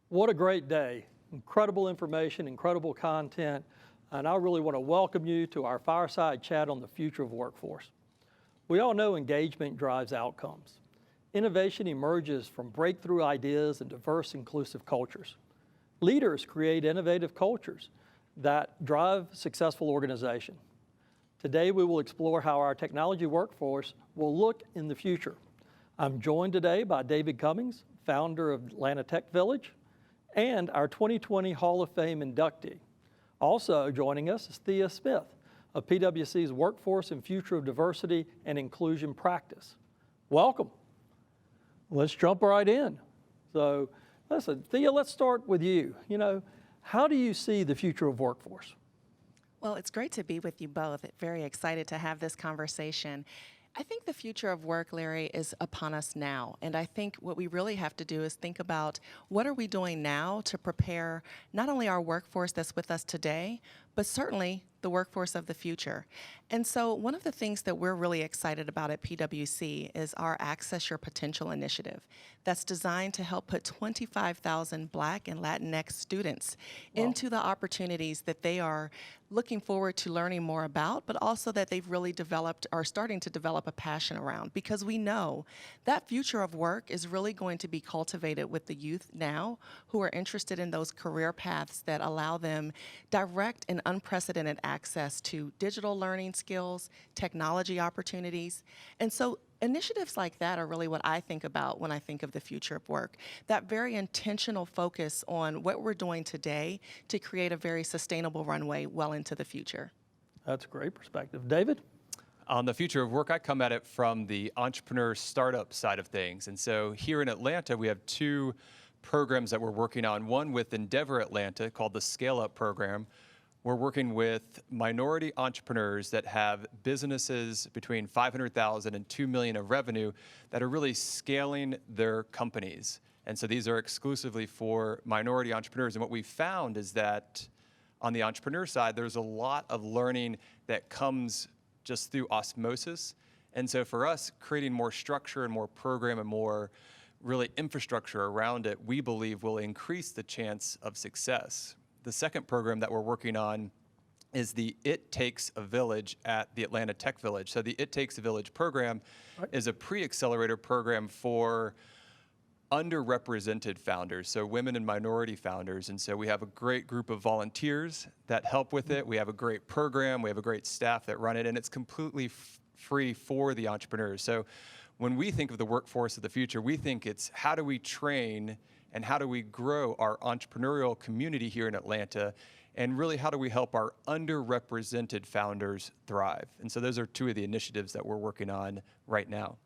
What a great day. Incredible information, incredible content, and I really want to welcome you to our fireside chat on the future of workforce. We all know engagement drives outcomes. Innovation emerges from breakthrough ideas and diverse, inclusive cultures. Leaders create innovative cultures that drive successful organization. Today, we will explore how our technology workforce will look in the future. I'm joined today by David Cummings, founder of Atlanta Tech Village, and our 2020 Hall of Fame inductee. Also joining us is Theia Smith of PwC's Workforce and Future of Diversity and Inclusion Practice. Welcome. Let's jump right in. So listen, Theia, let's start with you. How do you see the future of workforce? Well, it's great to be with you both. Very excited to have this conversation. I think the future of work, Larry, is upon us now. And I think what we really have to do is think about what are we doing now to prepare not only our workforce that's with us today, but certainly the workforce of the future. And so one of the things that we're really excited about at PwC is our Access Your Potential initiative that's designed to help put 25,000 Black and Latinx students into the opportunities that they are looking forward to learning more about, but also that they've really developed or starting to develop a passion around, because we know that future of work is really going to be cultivated with the youth now who are interested in those career paths that allow them direct and unprecedented access to digital learning skills, technology opportunities. And so initiatives like that are really what I think about when I think of the future of work. That very intentional focus on what we're doing today to create a very sustainable runway well into the future. That's a great perspective. David? On the future of work, I come at it from the entrepreneur startup side of things. And so here in Atlanta, we have two programs that we're working on. One with Endeavor Atlanta called the Scale Up program. We're working with minority entrepreneurs that have businesses between 500,000 and 2 million of revenue that are really scaling their companies. And so these are exclusively for minority entrepreneurs. And what we found is that on the entrepreneur side, there's a lot of learning that comes just through osmosis. And so for us, creating more structure and more program and more really infrastructure around it, we believe will increase the chance of success. The second program that we're working on is the It Takes a Village at the Atlanta Tech Village. So the It Takes a Village program is a pre-accelerator program for underrepresented founders, so women and minority founders. And so we have a great group of volunteers that help with it. We have a great program. We have a great staff that run it, and it's completely free for the entrepreneurs. So when we think of the workforce of the future, we think it's how do we train and how do we grow our entrepreneurial community here in Atlanta, and really how do we help our underrepresented founders thrive? And so those are two of the initiatives that we're working on right now.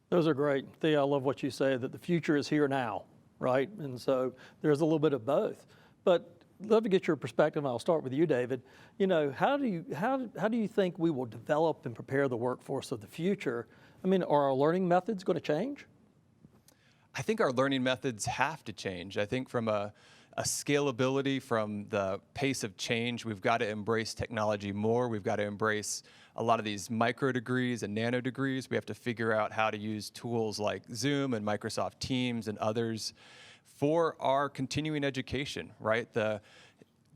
Those are great. Thea, I love what you say, that the future is here now, right? And so there's a little bit of both. But I'd love to get your perspective, and I'll start with you, David. How do you think we will develop and prepare the workforce of the future? I mean, are our learning methods going to change? I think our learning methods have to change. I think from a scalability, from the pace of change, we've got to embrace technology more. We've got to embrace a lot of these micro degrees and nano degrees. We have to figure out how to use tools like Zoom and Microsoft Teams and others for our continuing education, right? The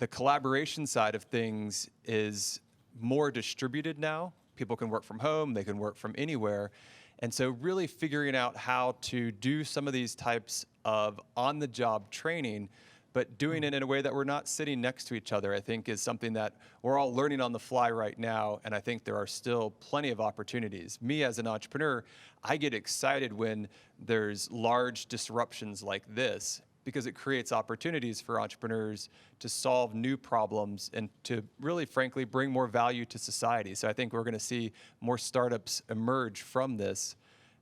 collaboration side of things is more distributed now. People can work from home, they can work from anywhere. And so really figuring out how to do some of these types of on-the-job training, but doing it in a way that we're not sitting next to each other, I think is something that we're all learning on the fly right now, and I think there are still plenty of opportunities. Me as an entrepreneur, I get excited when there's large disruptions like this, because it creates opportunities for entrepreneurs to solve new problems and to really, frankly, bring more value to society. So I think we're going to see more startups emerge from this,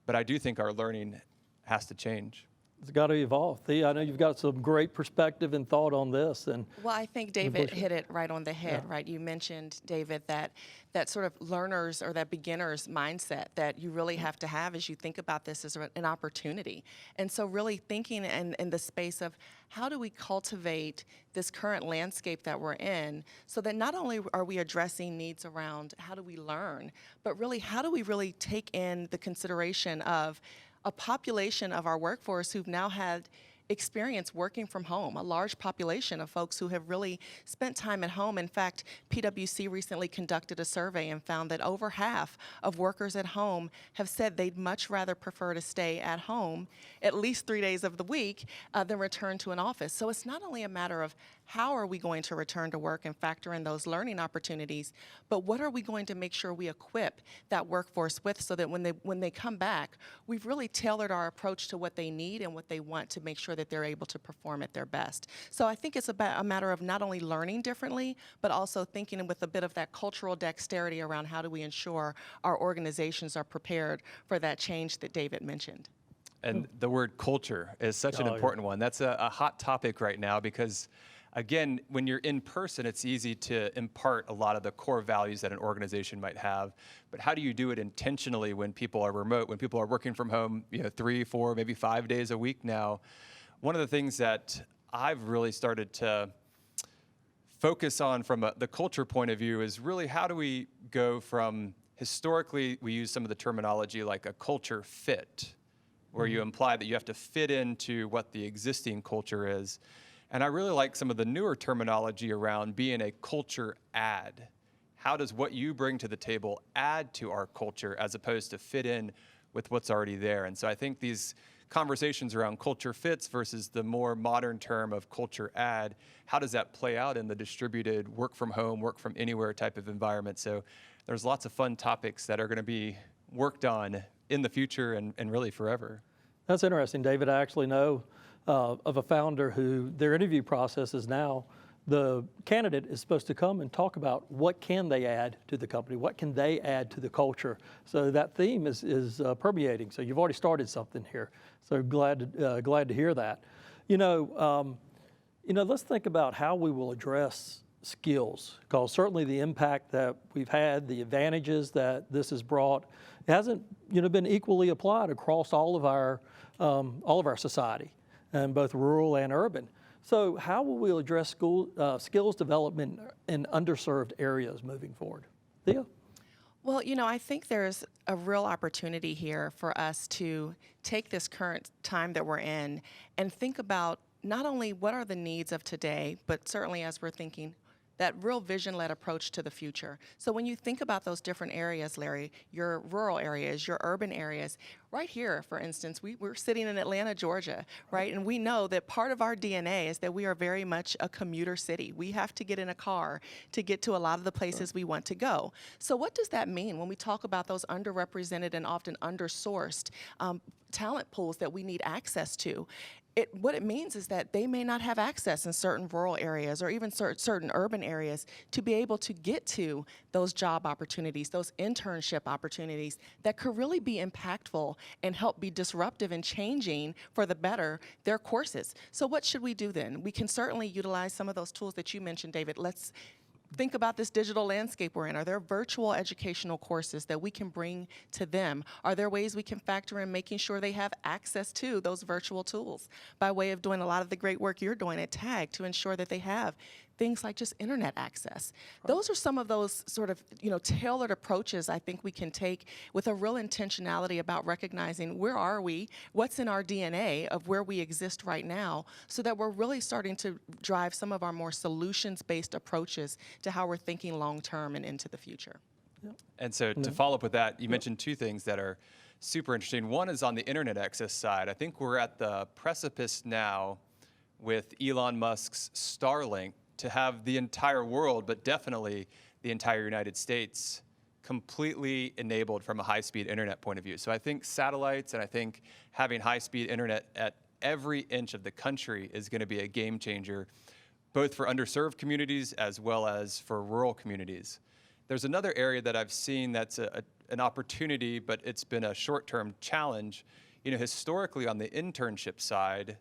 but I do think our learning has to change. It's got to evolve. Thea, I know you've got some great perspective and thought on this. Well, I think David hit it right on the head, right? You mentioned, David, that sort of learners or that beginner's mindset that you really have to have as you think about this as an opportunity. And so really thinking in the space of how do we cultivate this current landscape that we're in so that not only are we addressing needs around how do we learn, but really how do we really take in the consideration of a population of our workforce who've now had experience working from home, a large population of folks who have really spent time at home. In fact, PwC recently conducted a survey and found that over half of workers at home have said they'd much rather prefer to stay at home at least 3 days of the week than return to an office. So it's not only a matter of how are we going to return to work and factor in those learning opportunities, but what are we going to make sure we equip that workforce with so that when they come back, we've really tailored our approach to what they need and what they want to make sure that they're able to perform at their best. So I think it's about a matter of not only learning differently, but also thinking with a bit of that cultural dexterity around how do we ensure our organizations are prepared for that change that David mentioned. And the word culture is such an important one. That's a hot topic right now because, again, when you're in person, it's easy to impart a lot of the core values that an organization might have. But how do you do it intentionally when people are remote, when people are working from home, 3, 4, maybe 5 days a week now? One of the things that I've really started to focus on from the culture point of view is really how do we go from, historically, we use some of the terminology like a culture fit, where you imply that you have to fit into what the existing culture is. And I really like some of the newer terminology around being a culture add. How does what you bring to the table add to our culture as opposed to fit in with what's already there? And so I think these conversations around culture fits versus the more modern term of culture add, how does that play out in the distributed work from home, work from anywhere type of environment? So there's lots of fun topics that are going to be worked on in the future and really forever. That's interesting, David. I actually know of a founder who their interview process is now the candidate is supposed to come and talk about what can they add to the company, what can they add to the culture. So that theme is permeating. So you've already started something here. So glad to hear that. Let's think about how we will address skills, because certainly the impact that we've had, the advantages that this has brought, hasn't been equally applied across all of our society, and both rural and urban. So how will we address skills development in underserved areas moving forward? Theia? Well, I think there's a real opportunity here for us to take this current time that we're in and think about not only what are the needs of today, but certainly as we're thinking that real vision-led approach to the future. So when you think about those different areas, Larry, your rural areas, your urban areas, right here, for instance, we're sitting in Atlanta, Georgia, right? And we know that part of our DNA is that we are very much a commuter city. We have to get in a car to get to a lot of the places we want to go. So what does that mean when we talk about those underrepresented and often undersourced talent pools that we need access to? What it means is that they may not have access in certain rural areas or even certain urban areas to be able to get to those job opportunities, those internship opportunities that could really be impactful and help be disruptive and changing for the better their courses. So what should we do then? We can certainly utilize some of those tools that you mentioned, David. Let's think about this digital landscape we're in. Are there virtual educational courses that we can bring to them? Are there ways we can factor in making sure they have access to those virtual tools by way of doing a lot of the great work you're doing at TAG to ensure that they have things like just internet access? Those are some of those sort of tailored approaches I think we can take with a real intentionality about recognizing where are we, what's in our DNA of where we exist right now, so that we're really starting to drive some of our more solutions-based approaches to how we're thinking long-term and into the future. Yep. And so to follow up with that, you mentioned two things that are super interesting. One is on the internet access side. I think we're at the precipice now with Elon Musk's Starlink to have the entire world, but definitely the entire United States, completely enabled from a high-speed internet point of view. So I think satellites and I think having high-speed internet at every inch of the country is going to be a game changer, both for underserved communities as well as for rural communities. There's another area that I've seen that's an opportunity, but it's been a short-term challenge. Historically on the internship side,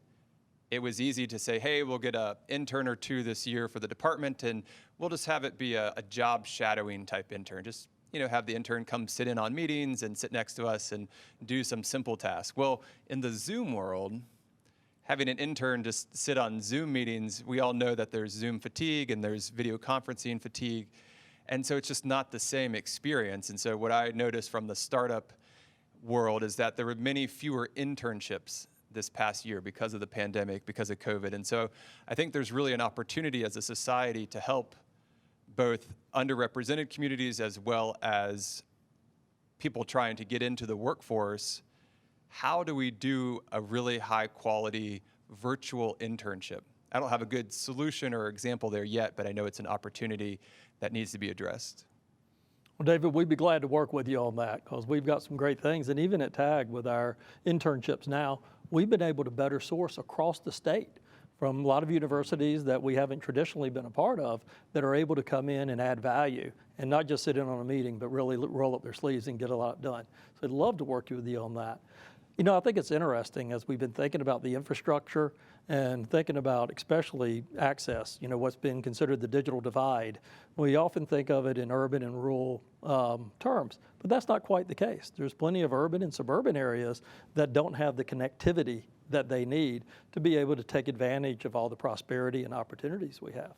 it was easy to say, hey, we'll get an intern or two this year for the department, and we'll just have it be a job shadowing type intern. Just have the intern come sit in on meetings and sit next to us and do some simple tasks. Well, in the Zoom world, having an intern just sit on Zoom meetings, we all know that there's Zoom fatigue and there's video conferencing fatigue. And so it's just not the same experience. And so what I noticed from the startup world is that there were many fewer internships this past year because of the pandemic, because of COVID. And so I think there's really an opportunity as a society to help both underrepresented communities as well as people trying to get into the workforce. How do we do a really high quality virtual internship? I don't have a good solution or example there yet, but I know it's an opportunity that needs to be addressed. Well, David, we'd be glad to work with you on that because we've got some great things. And even at TAG with our internships now, we've been able to better source across the state from a lot of universities that we haven't traditionally been a part of that are able to come in and add value and not just sit in on a meeting, but really roll up their sleeves and get a lot done. So I'd love to work with you on that. You know, I think it's interesting as we've been thinking about the infrastructure and thinking about especially access, you know, what's been considered the digital divide. We often think of it in urban and rural terms, but that's not quite the case. There's plenty of urban and suburban areas that don't have the connectivity that they need to be able to take advantage of all the prosperity and opportunities we have.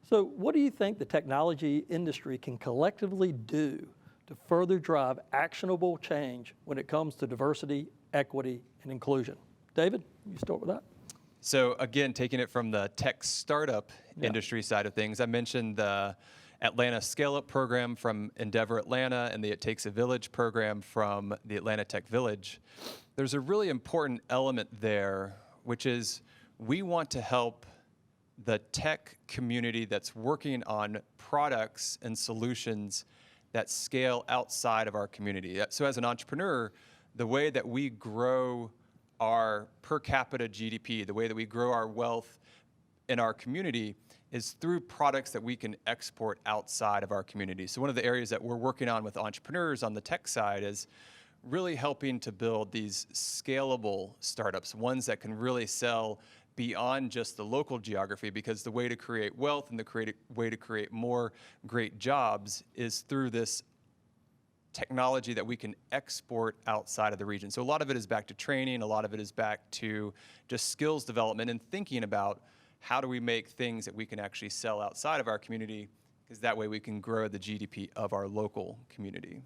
So what do you think the technology industry can collectively do to further drive actionable change when it comes to diversity, equity, and inclusion? David, you start with that. So again, taking it from the tech startup industry side of things, I mentioned the Atlanta Scale-Up program from Endeavor Atlanta and the It Takes a Village program from the Atlanta Tech Village. There's a really important element there, which is we want to help the tech community that's working on products and solutions that scale outside of our community. So as an entrepreneur, the way that we grow our per capita GDP, the way that we grow our wealth in our community is through products that we can export outside of our community. So one of the areas that we're working on with entrepreneurs on the tech side is really helping to build these scalable startups, ones that can really sell beyond just the local geography, because the way to create wealth and the way to create more great jobs is through this technology that we can export outside of the region. So a lot of it is back to training, a lot of it is back to just skills development and thinking about how do we make things that we can actually sell outside of our community, because that way we can grow the GDP of our local community.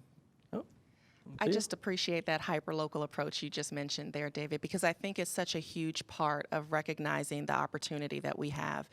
I just appreciate that hyper-local approach you just mentioned there, David, because I think it's such a huge part of recognizing the opportunity that we have.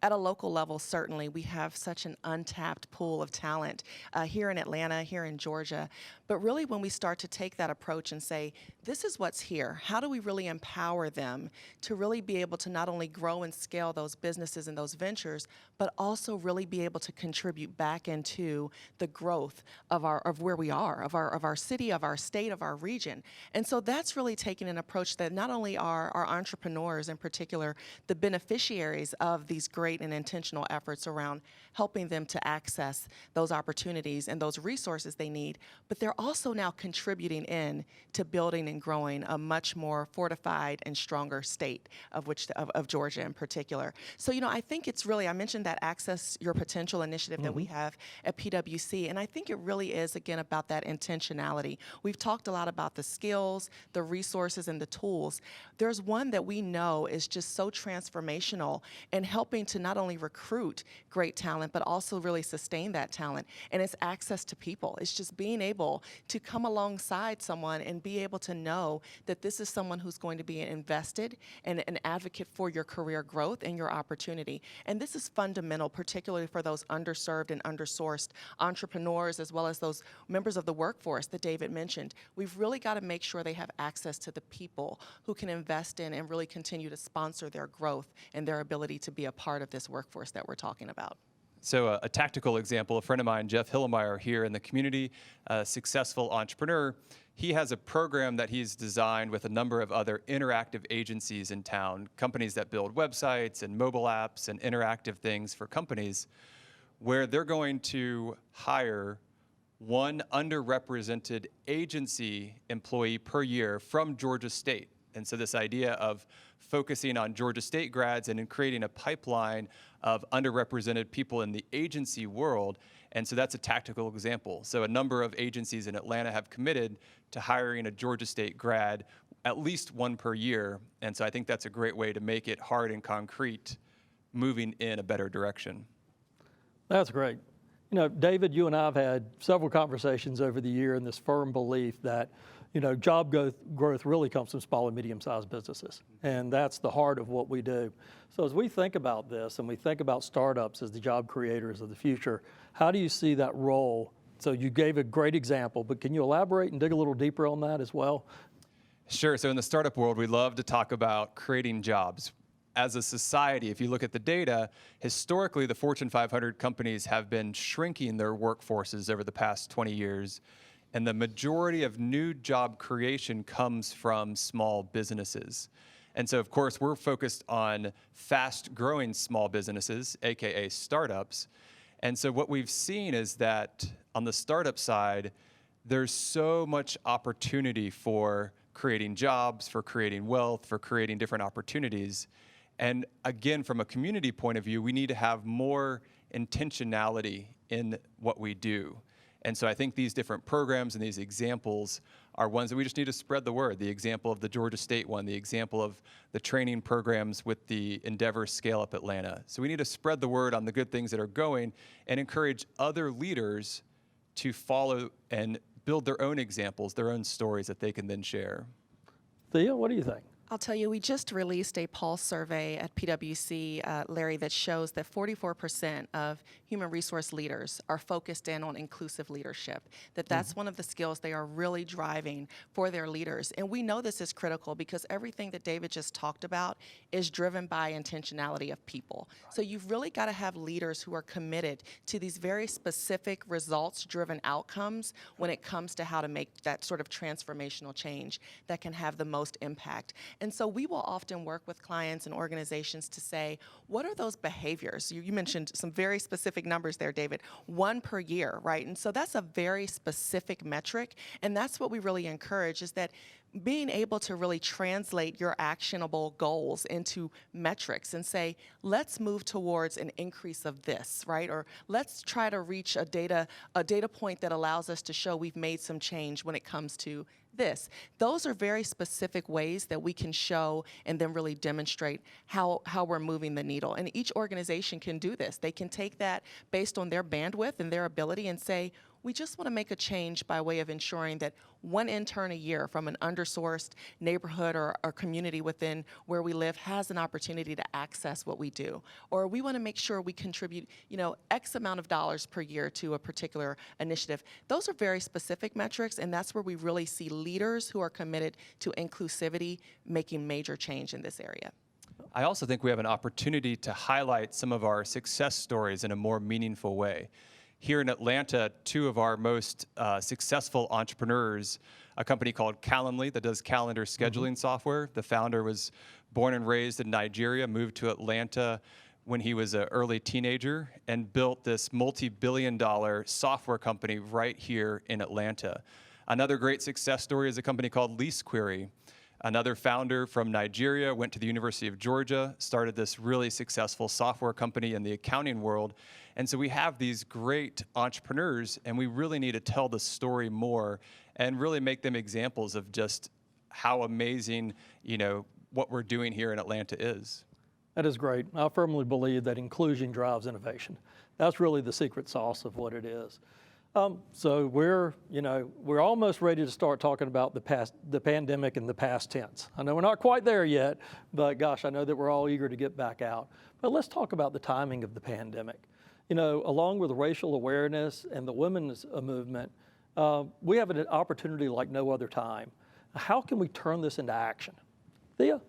At a local level, certainly, we have such an untapped pool of talent here in Atlanta, here in Georgia. But really, when we start to take that approach and say, this is what's here, how do we really empower them to really be able to not only grow and scale those businesses and those ventures, but also really be able to contribute back into the growth of where we are, of our city, of our state, of our region. And so that's really taking an approach that not only are our entrepreneurs in particular the beneficiaries of these great and intentional efforts around helping them to access those opportunities and those resources they need, but they're also now contributing in to building and growing a much more fortified and stronger state of Georgia in particular. So, you know, I think it's really, I mentioned that Access Your Potential initiative that we have at PwC, and I think it really is, again, about that intentionality. We've talked a lot about the skills, the resources, and the tools. There's one that we know is just so transformational in helping to not only recruit great talent, but also really sustain that talent. And it's access to people. It's just being able to come alongside someone and be able to know that this is someone who's going to be invested and an advocate for your career growth and your opportunity. And this is fundamental, particularly for those underserved and undersourced entrepreneurs, as well as those members of the workforce that David mentioned. We've really got to make sure they have access to the people who can invest in and really continue to sponsor their growth and their ability to be a part of this workforce that we're talking about. So a tactical example, a friend of mine, Jeff Hillemeyer, here in the community, a successful entrepreneur, he has a program that he's designed with a number of other interactive agencies in town, companies that build websites and mobile apps and interactive things for companies, where they're going to hire one underrepresented agency employee per year from Georgia State. And so this idea of focusing on Georgia State grads and in creating a pipeline of underrepresented people in the agency world. And so that's a tactical example. So a number of agencies in Atlanta have committed to hiring a Georgia State grad, at least one per year. And so I think that's a great way to make it hard and concrete, moving in a better direction. That's great. You know, David, you and I have had several conversations over the year in this firm belief that job growth really comes from small and medium-sized businesses, and that's the heart of what we do. So as we think about this and we think about startups as the job creators of the future, how do you see that role? So you gave a great example, but can you elaborate and dig a little deeper on that as well? Sure. So in the startup world, we love to talk about creating jobs. As a society, if you look at the data, historically, the Fortune 500 companies have been shrinking their workforces over the past 20 years. And the majority of new job creation comes from small businesses. And so, of course, we're focused on fast-growing small businesses, AKA startups. And so what we've seen is that on the startup side, there's so much opportunity for creating jobs, for creating wealth, for creating different opportunities. And again, from a community point of view, we need to have more intentionality in what we do. And so I think these different programs and these examples are ones that we just need to spread the word. The example of the Georgia State one, the example of the training programs with the Endeavor Scale Up Atlanta. So we need to spread the word on the good things that are going and encourage other leaders to follow and build their own examples, their own stories that they can then share. Thea, what do you think? I'll tell you, we just released a pulse survey at PwC, Larry, that shows that 44% of human resource leaders are focused in on inclusive leadership, that's one of the skills they are really driving for their leaders. And we know this is critical because everything that David just talked about is driven by intentionality of people. So you've really got to have leaders who are committed to these very specific results-driven outcomes when it comes to how to make that sort of transformational change that can have the most impact. And so we will often work with clients and organizations to say, what are those behaviors? You mentioned some very specific numbers there, David, 1 per year, right? And so that's a very specific metric, and that's what we really encourage, is that being able to really translate your actionable goals into metrics and say, let's move towards an increase of this, right? Or let's try to reach a data point that allows us to show we've made some change when it comes to this. Those are very specific ways that we can show and then really demonstrate how we're moving the needle. And each organization can do this. They can take that based on their bandwidth and their ability and say, we just want to make a change by way of ensuring that 1 intern a year from an undersourced neighborhood or community within where we live has an opportunity to access what we do. Or we want to make sure we contribute, X amount of dollars per year to a particular initiative. Those are very specific metrics, and that's where we really see leaders who are committed to inclusivity making major change in this area. I also think we have an opportunity to highlight some of our success stories in a more meaningful way. Here in Atlanta, 2 of our most successful entrepreneurs, a company called Calendly that does calendar scheduling software. The founder was born and raised in Nigeria, moved to Atlanta when he was an early teenager, and built this multi-billion-dollar software company right here in Atlanta. Another great success story is a company called LeaseQuery. Another founder from Nigeria went to the University of Georgia, started this really successful software company in the accounting world. And so we have these great entrepreneurs, and we really need to tell the story more and really make them examples of just how amazing, what we're doing here in Atlanta is. That is great. I firmly believe that inclusion drives innovation. That's really the secret sauce of what it is. So we're almost ready to start talking about the pandemic in the past tense. I know we're not quite there yet, but gosh, I know that we're all eager to get back out. But let's talk about the timing of the pandemic. Along with racial awareness and the women's movement, we have an opportunity like no other time. How can we turn this into action? Thea?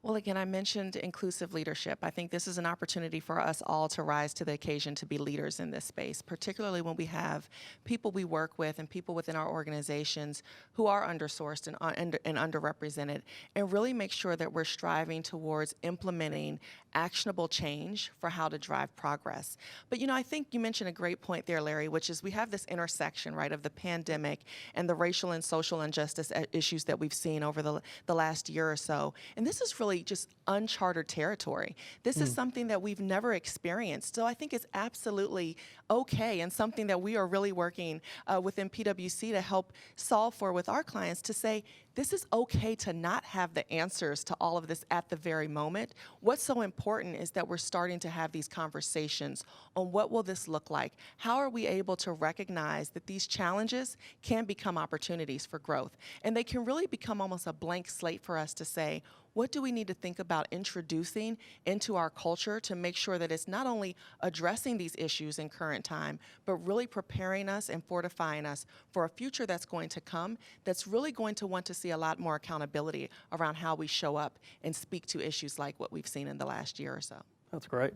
Well, again, I mentioned inclusive leadership. I think this is an opportunity for us all to rise to the occasion to be leaders in this space, particularly when we have people we work with and people within our organizations who are undersourced and underrepresented, and really make sure that we're striving towards implementing actionable change for how to drive progress. But I think you mentioned a great point there, Larry, which is we have this intersection, right, of the pandemic and the racial and social injustice issues that we've seen over the last year or so. And this is really really just uncharted territory. This is something that we've never experienced. So I think it's absolutely okay, and something that we are really working within PwC to help solve for with our clients, to say, this is okay to not have the answers to all of this at the very moment. What's so important is that we're starting to have these conversations on what will this look like? How are we able to recognize that these challenges can become opportunities for growth? And they can really become almost a blank slate for us to say, what do we need to think about introducing into our culture to make sure that it's not only addressing these issues in current time, but really preparing us and fortifying us for a future that's going to come, that's really going to want to see a lot more accountability around how we show up and speak to issues like what we've seen in the last year or so. That's great.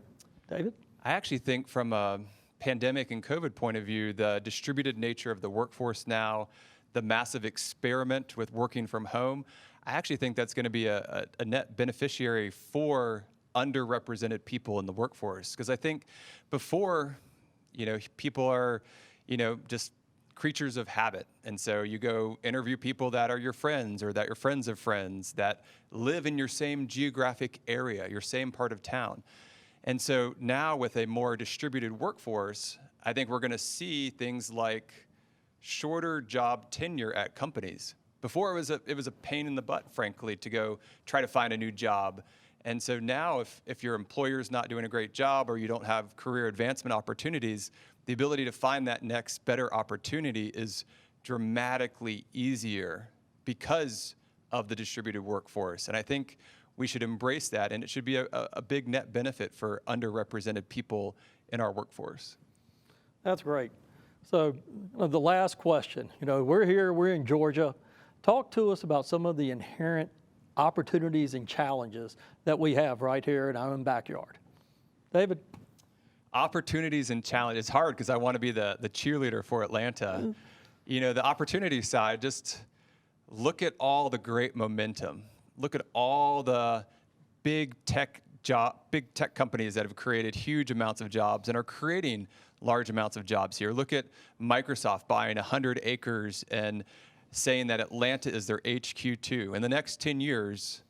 David? I actually think from a pandemic and COVID point of view, the distributed nature of the workforce now, the massive experiment with working from home, I actually think that's going to be a net beneficiary for underrepresented people in the workforce. Because I think before, people are, just creatures of habit. And so you go interview people that are your friends or that your friends of friends that live in your same geographic area, your same part of town. And so now with a more distributed workforce, I think we're going to see things like shorter job tenure at companies. Before it was a pain in the butt, frankly, to go try to find a new job. And so now if your employer's not doing a great job or you don't have career advancement opportunities, the ability to find that next better opportunity is dramatically easier because of the distributed workforce. And I think we should embrace that, and it should be a big net benefit for underrepresented people in our workforce. That's great. So the last question, we're here, we're in Georgia. Talk to us about some of the inherent opportunities and challenges that we have right here in our own backyard. David? Opportunities and challenges. It's hard because I want to be the cheerleader for Atlanta. The opportunity side, just look at all the great momentum. Look at all the big tech companies that have created huge amounts of jobs and are creating large amounts of jobs here. Look at Microsoft buying 100 acres and saying that Atlanta is their HQ too. In the next 10 years,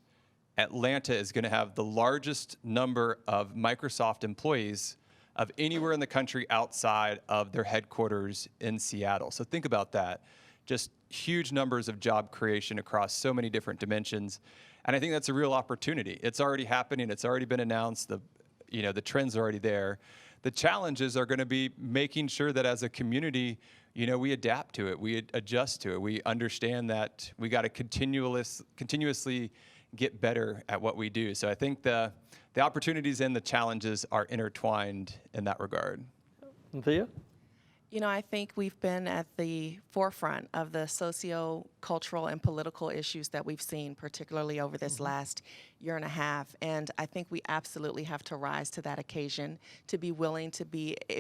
Atlanta is going to have the largest number of Microsoft employees of anywhere in the country outside of their headquarters in Seattle. So think about that. Just huge numbers of job creation across so many different dimensions. And I think that's a real opportunity. It's already happening. It's already been announced. The trends are already there. The challenges are going to be making sure that as a community, we adapt to it, we adjust to it, we understand that we got to continuously get better at what we do. So I think the opportunities and the challenges are intertwined in that regard. Thea? I think we've been at the forefront of the socio-cultural and political issues that we've seen, particularly over this last year and a half. And I think we absolutely have to rise to that occasion, to be willing to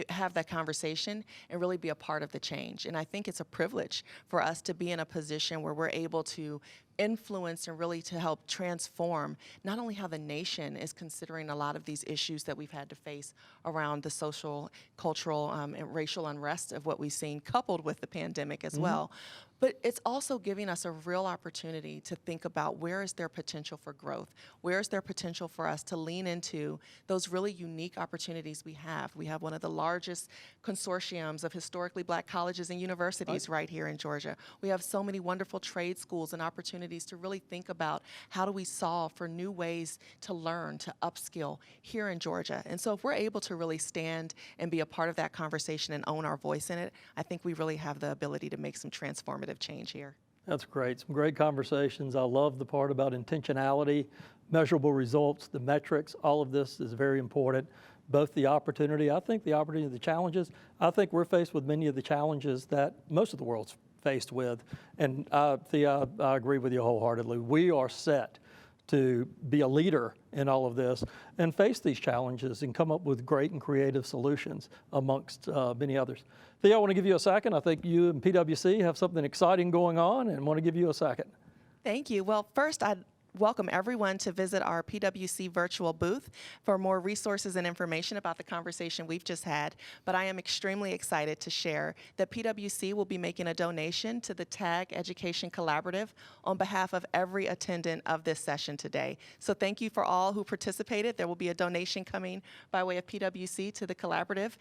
have that conversation and really be a part of the change. And I think it's a privilege for us to be in a position where we're able to influence and really to help transform not only how the nation is considering a lot of these issues that we've had to face around the social, cultural, and racial unrest of what we've seen, coupled with the pandemic as well, but it's also giving us a real opportunity to think about where is there potential for growth? Where is there potential for us to lean into those really unique opportunities we have? We have one of the largest consortiums of historically black colleges and universities right here in Georgia. We have so many wonderful trade schools and opportunities to really think about how do we solve for new ways to learn, to upskill here in Georgia. And so if we're able to really stand and be a part of that conversation and own our voice in it, I think we really have the ability to make some transformative change here. That's great. Some great conversations. I love the part about intentionality, measurable results, the metrics. All of this is very important. Both the opportunity, the challenges. I think we're faced with many of the challenges that most of the world's faced with. And Thea, I agree with you wholeheartedly. We are set to be a leader in all of this and face these challenges and come up with great and creative solutions amongst many others. Thea, I want to give you a second. I think you and PwC have something exciting going on and want to give you a second. Thank you. Well, first, I'd welcome everyone to visit our PwC Virtual Booth for more resources and information about the conversation we've just had. But I am extremely excited to share that PwC will be making a donation to the TAG Education Collaborative on behalf of every attendant of this session today. So thank you for all who participated. There will be a donation coming by way of PwC to the collaborative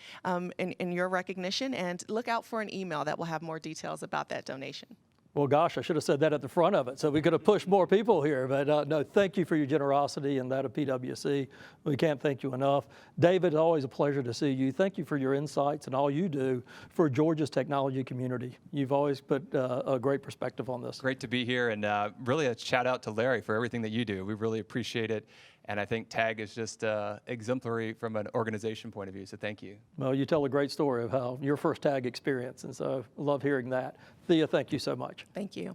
in your recognition, and look out for an email that will have more details about that donation. Well, gosh, I should have said that at the front of it, so we could have pushed more people here. But no, thank you for your generosity and that of PwC. We can't thank you enough. David, it's always a pleasure to see you. Thank you for your insights and all you do for Georgia's technology community. You've always put a great perspective on this. Great to be here, and really a shout out to Larry for everything that you do. We really appreciate it. And I think TAG is just exemplary from an organization point of view, so thank you. Well, you tell a great story of how your first TAG experience, and so I love hearing that. Thea, thank you so much. Thank you.